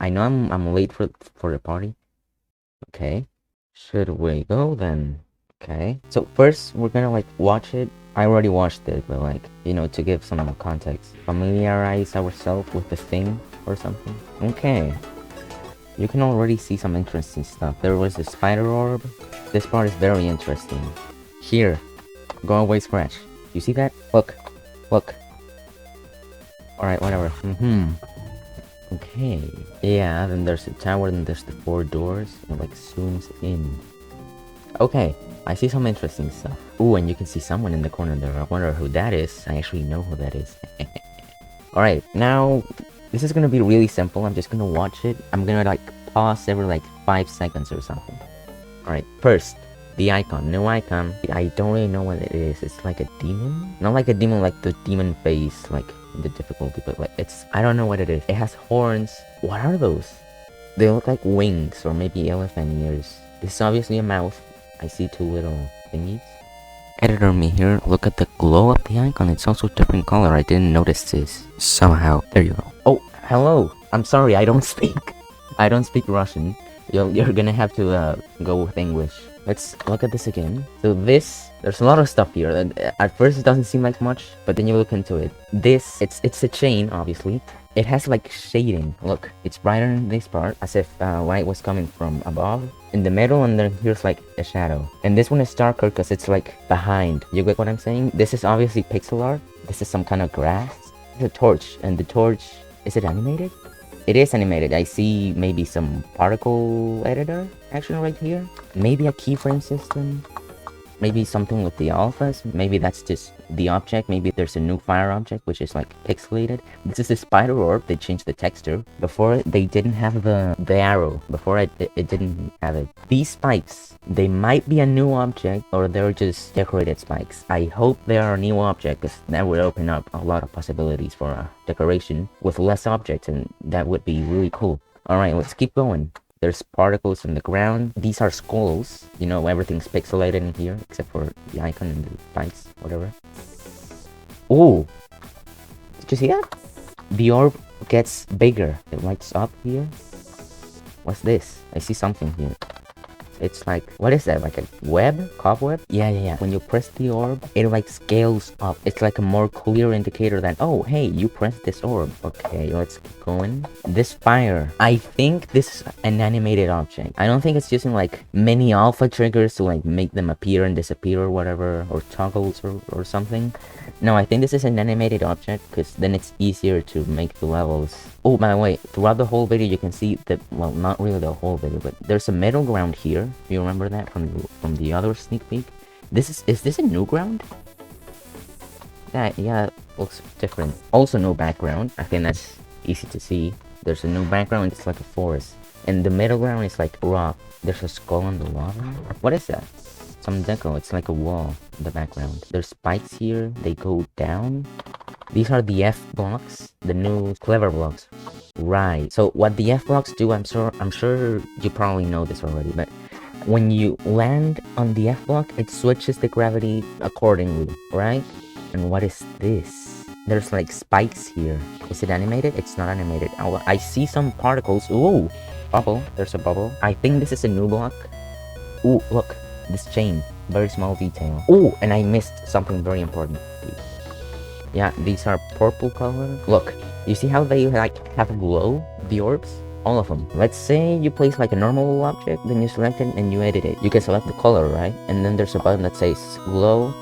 I know I'm late for the party. Okay. Should we go then? Okay. So first we're gonna like watch it. I already watched it, but like, you know, to give some context. Familiarize ourselves with the thing or something. Okay. You can already see some interesting stuff. There was the Spider Orb. This part is very interesting. Here. Go away, Scratch. You see that? Look. Look. Alright, whatever. Okay. Yeah, then there's the tower, then there's the 4 doors. It like zooms in. Okay, I see some interesting stuff. Ooh, and you can see someone in the corner there. I wonder who that is. I actually know who that is. Alright, now this is gonna be really simple. I'm just gonna watch it. I'm gonna like pause every like 5 seconds or something. Alright, first, the icon. New icon. I don't really know what it is. It's like a demon? Not like a demon like the demon face, like the difficulty, but like it's, I don't know what it is. It has horns. What are those? They look like wings or maybe elephant ears. This is obviously a mouth. I see 2 little thingies. Editor me here, look at the glow of the icon. It's also different color. I didn't notice this. Somehow. There you go. Oh, hello. I'm sorry, I don't speak Russian. You're gonna have to go with English. Let's look at this again. So this, there's a lot of stuff here. At first it doesn't seem like much, but then you look into it. This, it's a chain, obviously. It has like shading. Look, it's brighter in this part, as if light was coming from above. In the middle, and then here's like a shadow. And this one is darker because it's like behind. You get what I'm saying? This is obviously pixel art. This is some kind of grass. It's a torch, and the torch, is it animated? It is animated. I see maybe some particle editor action right here. Maybe a keyframe system. Maybe something with the alphas. Maybe that's just the object. Maybe there's a new fire object which is like pixelated. This is the Spider Orb. They changed the texture. Before they didn't have the arrow. Before it didn't have it. These spikes, they might be a new object or they're just decorated spikes. I hope they are a new object because that would open up a lot of possibilities for a decoration with less objects, and that would be really cool. Alright, let's keep going. There's particles on the ground. These are skulls. You know, everything's pixelated in here except for the icon and the spikes, whatever. Ooh! Did you see that? The orb gets bigger. It lights up here. What's this? I see something here. It's like, what is that? Like a web? Cobweb? Yeah. When you press the orb, it like scales up. It's like a more clear indicator that, oh, hey, you pressed this orb. Okay, let's keep going. This fire. I think this is an animated object. I don't think it's using like many alpha triggers to like make them appear and disappear or whatever, or toggles or something. No, I think this is an animated object because then it's easier to make the levels. Oh, by the way, throughout the whole video you can see that, well, not really the whole video, but there's a middle ground here. You remember that from the other sneak peek? Is this a new ground? Yeah, it looks different. Also no background. I think that's easy to see. There's a new background, it's like a forest. And the middle ground is like rock. There's a skull on the lava. What is that? Some deco. It's like a wall in the background. There's spikes here. They go down. These are the F blocks, the new clever blocks. Right. So what the F blocks do, I'm sure you probably know this already, but when you land on the F block, it switches the gravity accordingly, right? And what is this? There's like spikes here. Is it animated? It's not animated. Oh, I see some particles. Ooh, bubble. There's a bubble. I think this is a new block. Ooh, look. This chain. Very small detail. Ooh, and I missed something very important. Yeah, these are purple color. Look, you see how they like have a glow? The orbs? All of them. Let's say you place like a normal object, then you select it and you edit it. You can select the color, right? And then there's a button that says glow,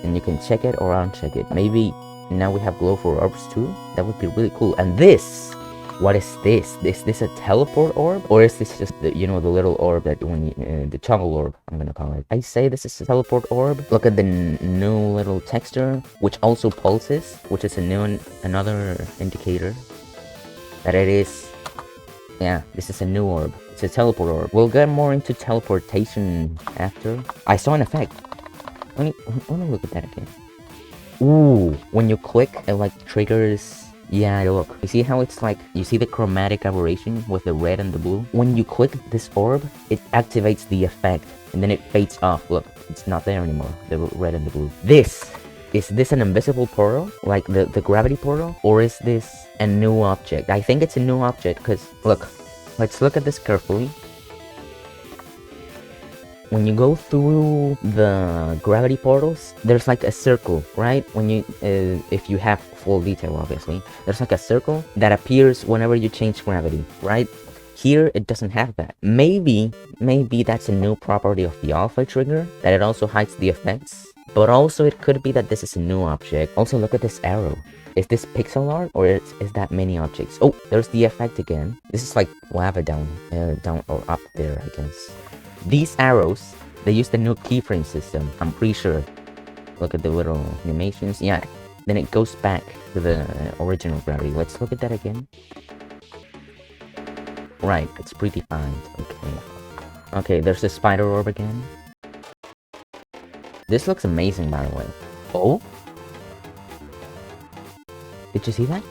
and you can check it or uncheck it. Maybe now we have glow for orbs too? That would be really cool. And this! What is this? Is this a teleport orb? Or is this just the, you know, the little orb that when you, the toggle orb, I'm gonna call it. I say this is a teleport orb. Look at the new little texture, which also pulses, which is another indicator that it is, yeah, this is a new orb. It's a teleport orb. We'll get more into teleportation after. I saw an effect. Let me look at that again. Ooh, when you click, it like triggers. Yeah, look. You see how it's like, you see the chromatic aberration with the red and the blue? When you click this orb, it activates the effect, and then it fades off. Look, it's not there anymore, the red and the blue. Is this an invisible portal? Like the gravity portal? Or is this a new object? I think it's a new object, because, look, Let's look at this carefully. When you go through the gravity portals, there's like a circle, right? When you, if you have full detail, obviously, there's like a circle that appears whenever you change gravity, right? Here, it doesn't have that. Maybe that's a new property of the alpha trigger, that it also hides the effects. But also, it could be that this is a new object. Also, look at this arrow. Is this pixel art, or is that many objects? Oh, there's the effect again. This is like lava down or up there, I guess. These arrows, they use the new keyframe system, I'm pretty sure. Look at the little animations. Yeah, then it goes back to the original gravity. Let's look at that again. Right, it's predefined. Okay. Okay, there's the Spider Orb again. This looks amazing, by the way. Oh? Did you see that?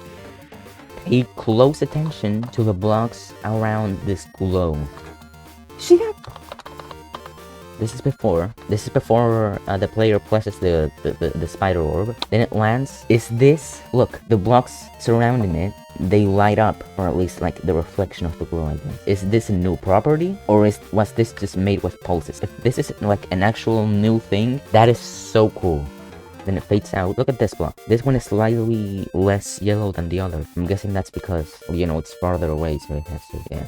Pay close attention to the blocks around this glow. See that? This is before the player presses the Spider Orb. Then it lands. Is this... Look, the blocks surrounding it, they light up, or at least like the reflection of the glow, I guess. Is this a new property, or was this just made with pulses? If this is like an actual new thing, that is so cool. Then it fades out. Look at this block. This one is slightly less yellow than the other. I'm guessing that's because, you know, it's farther away, so it has to, yeah.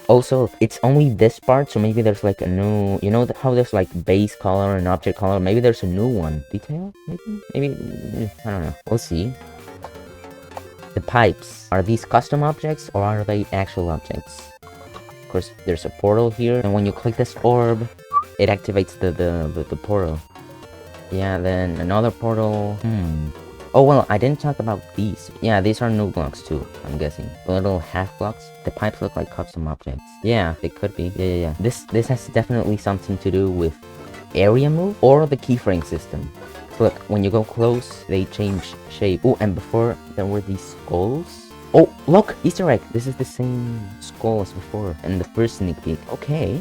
Also, it's only this part, so maybe there's like a new... You know how there's like base color and object color? Maybe there's a new one. Detail? Maybe? I don't know. We'll see. The pipes. Are these custom objects, or are they actual objects? Of course, there's a portal here, and when you click this orb, it activates the portal. Yeah, then another portal. Oh, well, I didn't talk about these. Yeah, these are new blocks too, I'm guessing. The little half blocks. The pipes look like custom objects. Yeah, they could be. Yeah. This has definitely something to do with area move or the keyframe system. Look, when you go close, they change shape. Oh, and before, there were these skulls. Oh, look! Easter egg! This is the same skull as before in the first sneak peek. Okay.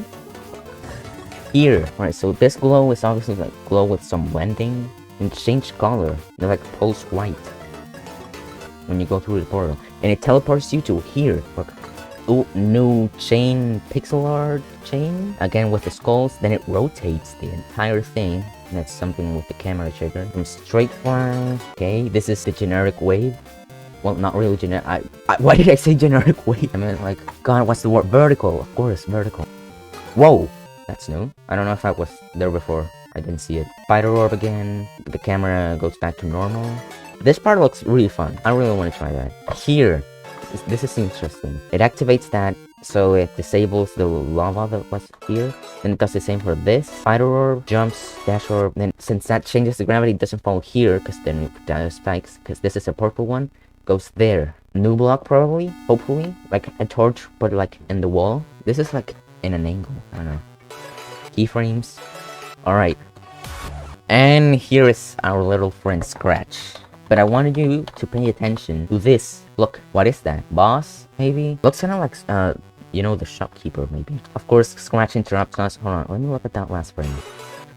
Here. Alright, so this glow is obviously like glow with some blending. And change color. They're like pulse white when you go through the portal, and it teleports you to here. Look, ooh, new chain, pixel art chain again with the skulls. Then it rotates the entire thing. And that's something with the camera trigger. From straight line. Okay, this is the generic wave. Well, not really generic. Why did I say generic wave? I mean, like, God, what's the word? Vertical, of course, vertical. Whoa, that's new. I don't know if that was there before. I didn't see it. Spider Orb again. The camera goes back to normal. This part looks really fun. I really want to try that. Here. This is interesting. It activates that, so it disables the lava that was here. Then it does the same for this. Spider Orb, jumps, dash orb. Then since that changes the gravity, it doesn't fall here, because then it does spikes. Because this is a purple one. Goes there. New block probably. Hopefully. Like a torch, but like in the wall. This is like in an angle. I don't know. Keyframes. Alright, and here is our little friend Scratch. But I wanted you to pay attention to this. Look, what is that? Boss, maybe? Looks kind of like, you know, the shopkeeper, maybe. Of course, Scratch interrupts us. Hold on, let me look at that last frame.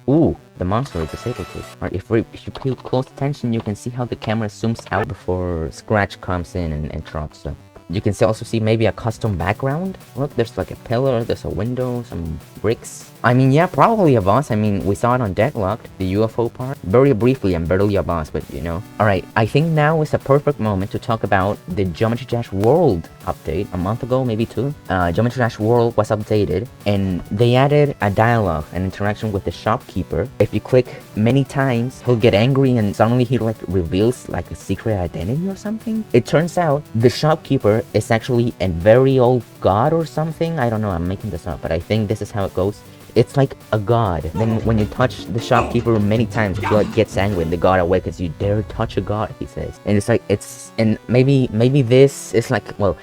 Ooh, the monster is disabled too. Alright, if you pay close attention, you can see how the camera zooms out before Scratch comes in and interrupts them. You can also see maybe a custom background. Look, there's like a pillar, there's a window, some bricks. I mean, yeah, probably a boss. I mean, we saw it on Deadlocked, the UFO part. Very briefly, and barely a boss, but you know. Alright, I think now is a perfect moment to talk about the Geometry Dash World update. A month ago, maybe two. Geometry Dash World was updated, and they added a dialogue, an interaction with the shopkeeper. If you click many times, he'll get angry and suddenly he like reveals like a secret identity or something. It turns out the shopkeeper is actually a very old god or something. I don't know, I'm making this up, but I think this is how it goes. It's like a god. Then when you touch the shopkeeper many times, he like gets angry and the god awakens. You dare touch a god, he says. And it's like, and maybe this is like, well,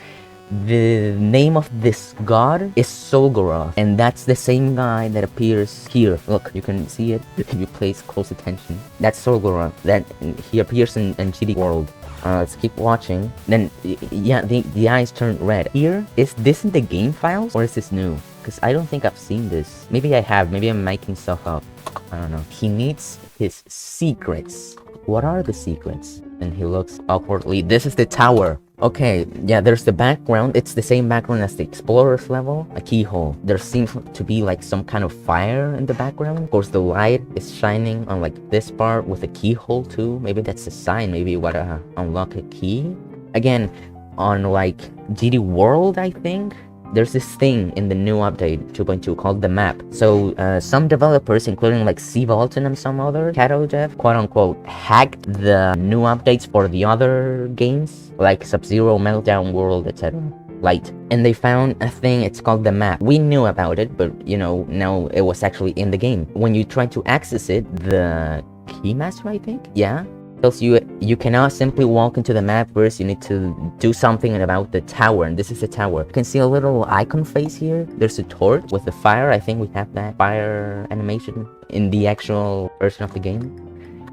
the name of this god is Solgoroth, and that's the same guy that appears here. Look, you can see it if you pay close attention. That's Solgoroth. That he appears in GD World. Let's keep watching. Then, yeah, the eyes turn red. Here, is this in the game files, or is this new? Because I don't think I've seen this. Maybe I have. Maybe I'm making stuff up. I don't know. He needs his secrets. What are the secrets? And he looks awkwardly. This is the tower. Okay, yeah, there's the background. It's the same background as the Explorer's level. A keyhole. There seems to be like some kind of fire in the background. Of course, the light is shining on like this part with a keyhole too. Maybe that's a sign. Maybe you gotta unlock a key. Again, on like GD World, I think. There's this thing in the new update 2.2 called the map. So some developers, including like C Vaulton and some other Cato dev, quote unquote, hacked the new updates for the other games like Sub-Zero, Meltdown World, etc. Light. And they found a thing, it's called the map. We knew about it, but you know, now it was actually in the game. When you try to access it, the keymaster, I think? Yeah? Tells you cannot simply walk into the map. First you need to do something about the tower, and this is the tower. You can see a little icon face here. There's a torch with the fire. I think we have that fire animation in the actual version of the game.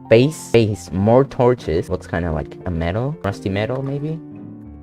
Base, more torches. Looks kind of like a metal, rusty metal maybe.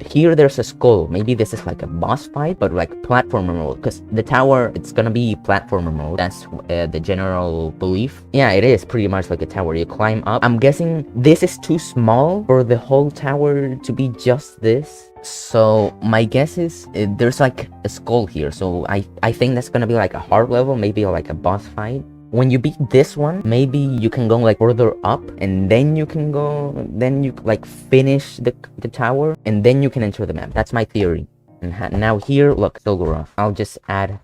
Here there's a skull. Maybe this is like a boss fight, but like platformer mode, because the tower, it's gonna be platformer mode. That's the general belief. Yeah, it is pretty much like a tower. You climb up. I'm guessing this is too small for the whole tower to be just this. So my guess is there's like a skull here. So I think that's gonna be like a hard level, maybe like a boss fight. When you beat this one, maybe you can go like further up, and then you can go, then you like finish the tower, and then you can enter the map. That's my theory. And now here, look, Solgaroth. I'll just add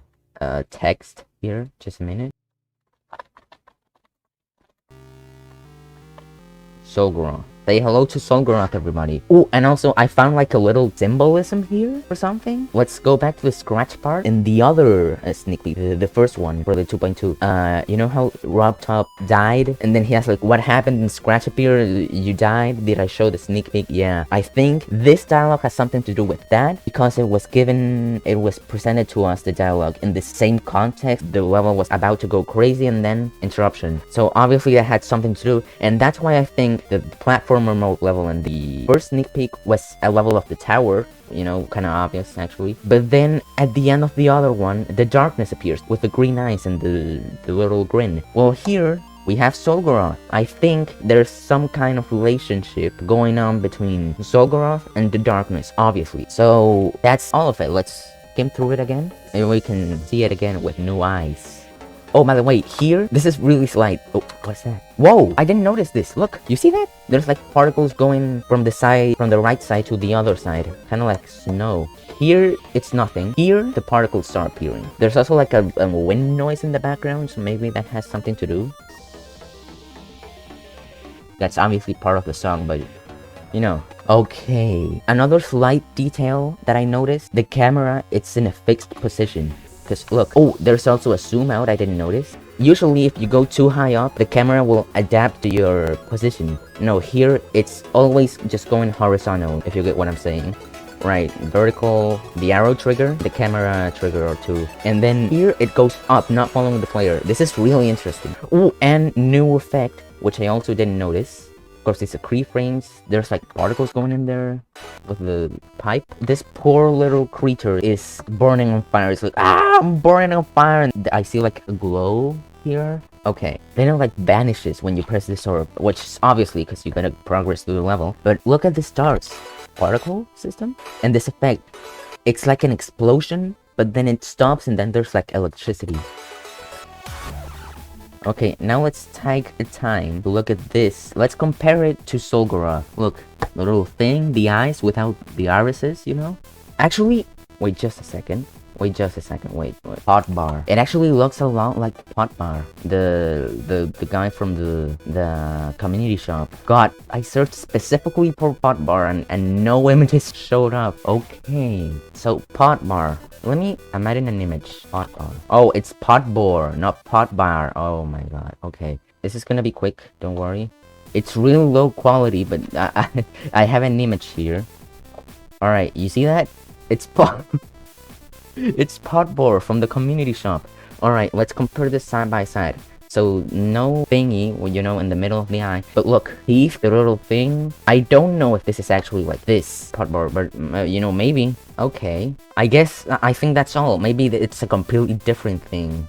text here, just a minute. Solgaroth. Say hello to Solgaroth, everybody. Oh, and also I found like a little symbolism here or something. Let's go back to the scratch part in the other sneak peek, the first one for the 2.2. You know how Rob Top died, and then he has like, what happened in Scratch Appear? You died. Did I show the sneak peek? Yeah. I think this dialogue has something to do with that, because it was presented to us, the dialogue, in the same context. The level was about to go crazy, and then interruption. So obviously that had something to do, and that's why I think the platform mode level in the first sneak peek was a level of the tower, you know, kind of obvious actually. But then at the end of the other one, the darkness appears with the green eyes and the little grin. Well, here we have Solgaroth. I think there's some kind of relationship going on between Solgaroth and the darkness, obviously. So that's all of it. Let's skim through it again. Maybe we can see it again with new eyes. Oh, by the way, here, this is really slight. Oh, what's that? Whoa, I didn't notice this. Look, you see that? There's like particles going from the side, from the right side to the other side. Kind of like snow. Here, it's nothing. Here, the particles start appearing. There's also like a wind noise in the background, so maybe that has something to do. That's obviously part of the song, but you know. Okay, another slight detail that I noticed. The camera, it's in a fixed position. Because look, oh, there's also a zoom out I didn't notice. Usually if you go too high up, the camera will adapt to your position. No, here it's always just going horizontal, if you get what I'm saying. Right, vertical, the arrow trigger, the camera trigger or two. And then here it goes up, not following the player. This is really interesting. Oh, and new effect, which I also didn't notice. Of course, it's a keyframes. There's like particles going in there with the pipe. This poor little creature is burning on fire. It's like, ah, I'm burning on fire. And I see like a glow here. Okay, then it like vanishes when you press this orb, which is obviously because you're gonna progress through the level. But look at the stars. Particle system. And this effect, it's like an explosion, but then it stops and then there's like electricity. Okay, now let's take the time to look at this. Let's compare it to Solgaroth. Look, the little thing, the eyes without the irises, you know? Actually, wait just a second. Wait. Pot Bar. It actually looks a lot like Pot Bar. The guy from the community shop. God, I searched specifically for Pot Bar and no images showed up. Okay, so Pot Bar. I'm adding an image. Pot Bar. Oh, it's Pot Bar, not Pot Bar. Oh my god. Okay, this is gonna be quick. Don't worry. It's really low quality, but I have an image here. All right, you see that? It's Pot. It's Pot Bar from the community shop. Alright, let's compare this side by side. So, no thingy, you know, in the middle of the eye. But look, teeth, the little thing. I don't know if this is actually like this Pot Bar, but, you know, maybe. Okay. I think that's all. Maybe it's a completely different thing.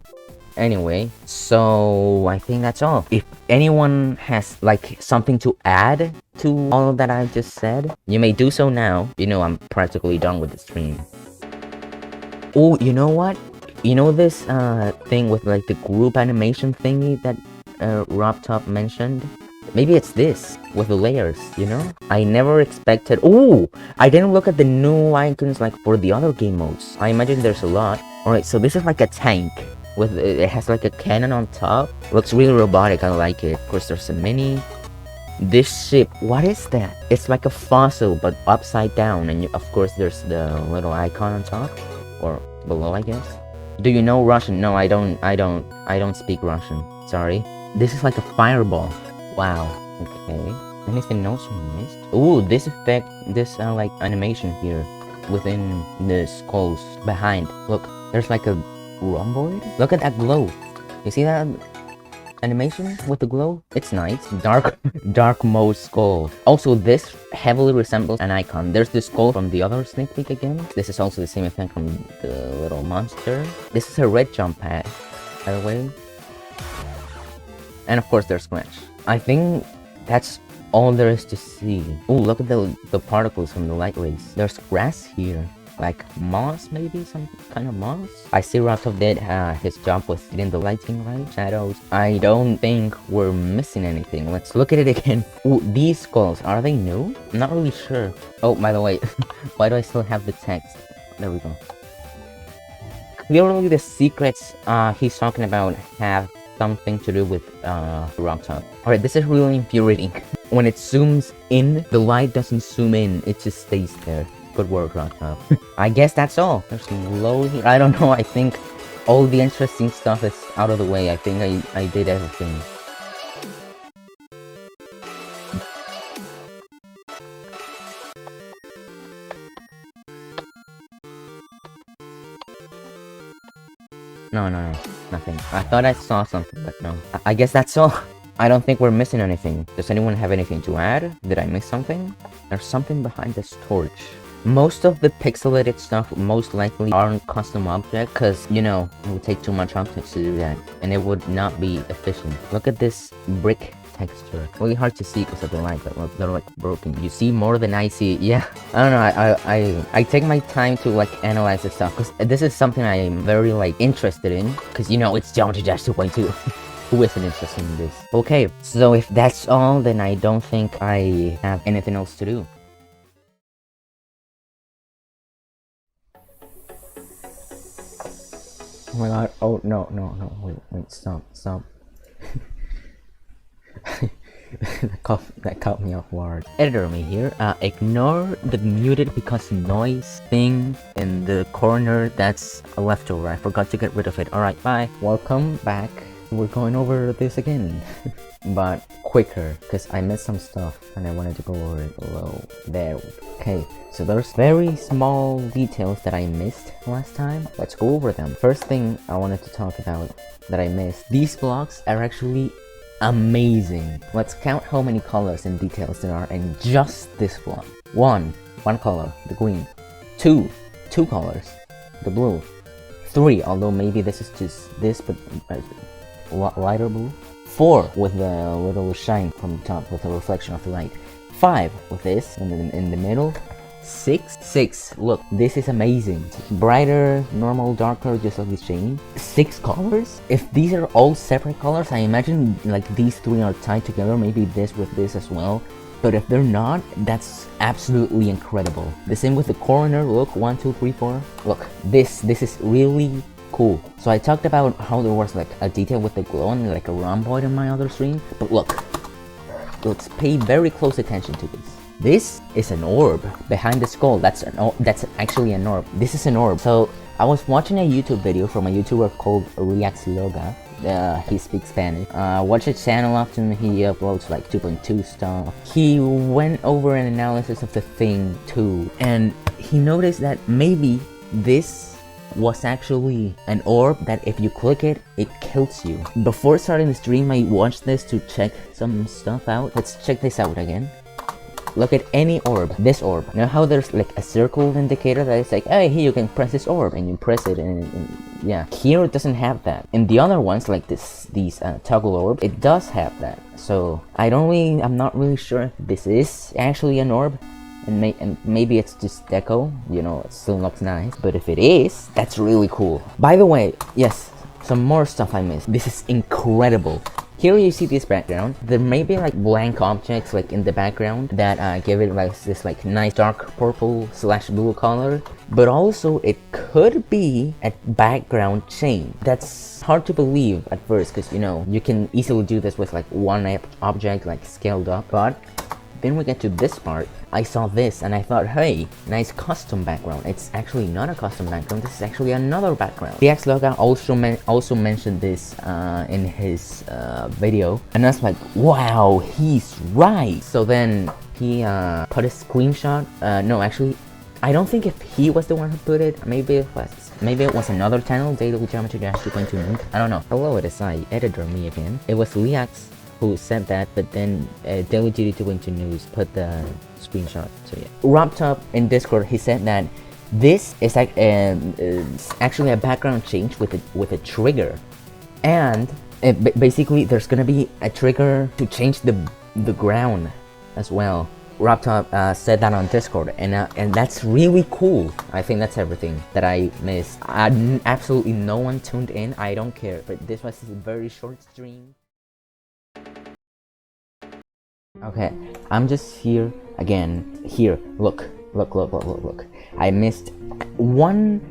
Anyway, so I think that's all. If anyone has like something to add to all that I just said, you may do so now. You know, I'm practically done with the stream. Oh, you know what? You know this thing with like the group animation thingy that Rob Top mentioned? Maybe it's this with the layers, you know? I never expected. Oh, I didn't look at the new icons like for the other game modes. I imagine there's a lot. Alright, so this is like a tank with it has like a cannon on top. Looks really robotic. I like it. Of course, there's a mini. This ship, what is that? It's like a fossil but upside down, and of course there's the little icon on top or below, I guess. Do you know Russian? No, I don't speak Russian. Sorry. This is like a fireball. Wow. Okay. Anything else we missed? Ooh, this effect, this like animation here within the skulls behind. Look, there's like a rhomboid. Look at that glow. You see that animation with the glow? It's nice. Dark mode skull. Also, this heavily resembles an icon. There's the skull from the other sneak peek again. This is also the same effect from the little monster. This is a red jump pad, by the way. And of course, there's Scratch. I think that's all there is to see. Oh, look at the particles from the light rays. There's grass here. Like moss, maybe? Some kind of moss? I see Rostov did his job with getting the lighting right. Shadows. I don't think we're missing anything. Let's look at it again. Ooh, these skulls, are they new? I'm not really sure. Oh, by the way, why do I still have the text? There we go. Clearly the secrets he's talking about have something to do with Rostov. Alright, this is really infuriating. When it zooms in, the light doesn't zoom in, it just stays there. Good work, Rostov. I guess that's all. There's loads here. I don't know, I think all the interesting stuff is out of the way. I think I did everything. No, nothing. I thought I saw something, but no. I guess that's all. I don't think we're missing anything. Does anyone have anything to add? Did I miss something? There's something behind this torch. Most of the pixelated stuff most likely aren't custom objects, because, you know, it would take too much objects to do that, and it would not be efficient. Look at this brick texture. Really hard to see because of the light, but they're like broken. You see more than I see. Yeah, I don't know. I take my time to like analyze this stuff because this is something I am very like interested in, because you know it's Geometry Dash 2.2. Who isn't interested in this? Okay, so if that's all, then I don't think I have anything else to do. Oh my god, oh no, wait, stop. that caught me off guard. Editor me here, ignore the muted because noise thing in the corner. That's a leftover, I forgot to get rid of it. Alright, bye. Welcome back. We're going over this again. But quicker, because I missed some stuff and I wanted to go over it below there. Okay, so there's very small details that I missed last time. Let's go over them. First thing I wanted to talk about that I missed. These blocks are actually amazing. Let's count how many colors and details there are in just this block. One color, the green. Two colors, the blue. Three, although maybe this is just this, but lighter blue. 4 with the little shine from the top with a reflection of the light. 5 with this in the middle. 6, look, this is amazing. Brighter, normal, darker, just like the shading. 6 colors. If these are all separate colors, I imagine like these 3 are tied together, maybe this with this as well. But if they're not, that's absolutely incredible. The same with the corner. Look, 1, 2, 3, 4. Look, this is really cool. So I talked about how there was like a detail with the glow and like a rhomboid in my other stream, but look, let's pay very close attention to this. This is an orb behind the skull. That's actually an orb. This is an orb. So I was watching a YouTube video from a YouTuber called Reacts Loga. He speaks Spanish. Watch his channel often. He uploads like 2.2 stuff. He went over an analysis of the thing too, and he noticed that maybe this was actually an orb that if you click it, it kills you. Before starting the stream, I watched this to check some stuff out. Let's check this out again. Look at any orb, this orb. You know how there's like a circle indicator that is like, hey, here you can press this orb, and you press it and yeah, here it doesn't have that. In the other ones, like these toggle orb, it does have that. So I'm not really sure if this is actually an orb, and maybe it's just deco, you know, it still looks nice. But if it is, that's really cool. By the way, yes, some more stuff I missed. This is incredible. Here you see this background. There may be like blank objects like in the background that give it like this like nice dark purple / blue color. But also it could be a background chain. That's hard to believe at first because, you know, you can easily do this with like one object like scaled up. But then we get to this part. I saw this and I thought, hey, nice custom background. It's actually not a custom background. This is actually another background. The Loga also mentioned this in his video, and I was like, wow, he's right. So then he put a screenshot. No, actually, I don't think if he was the one who put it. Maybe it was another channel, Daily Geometry 2.2. I don't know. Hello, it is editor me again. It was Liax who said that, but then Daily GD2.2 News put the screenshot. So yeah, wrapped up in Discord, he said that this is like actually a background change with a trigger, and basically there's gonna be a trigger to change the ground as well. Wrapped up said that on Discord, and that's really cool. I think that's everything that I missed. Absolutely no one tuned in. I don't care, but this was a very short stream. Okay, I'm just here again. Here, look. I missed one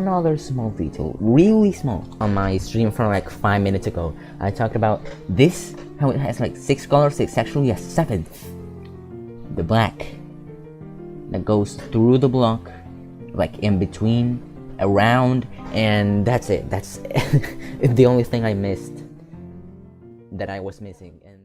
other small detail, really small. On my stream from like 5 minutes ago, I talked about this, how it has like 6 colors. It's actually a 7th. The black that goes through the block, like in between, around, and that's it. That's the only thing I missed that I was missing. And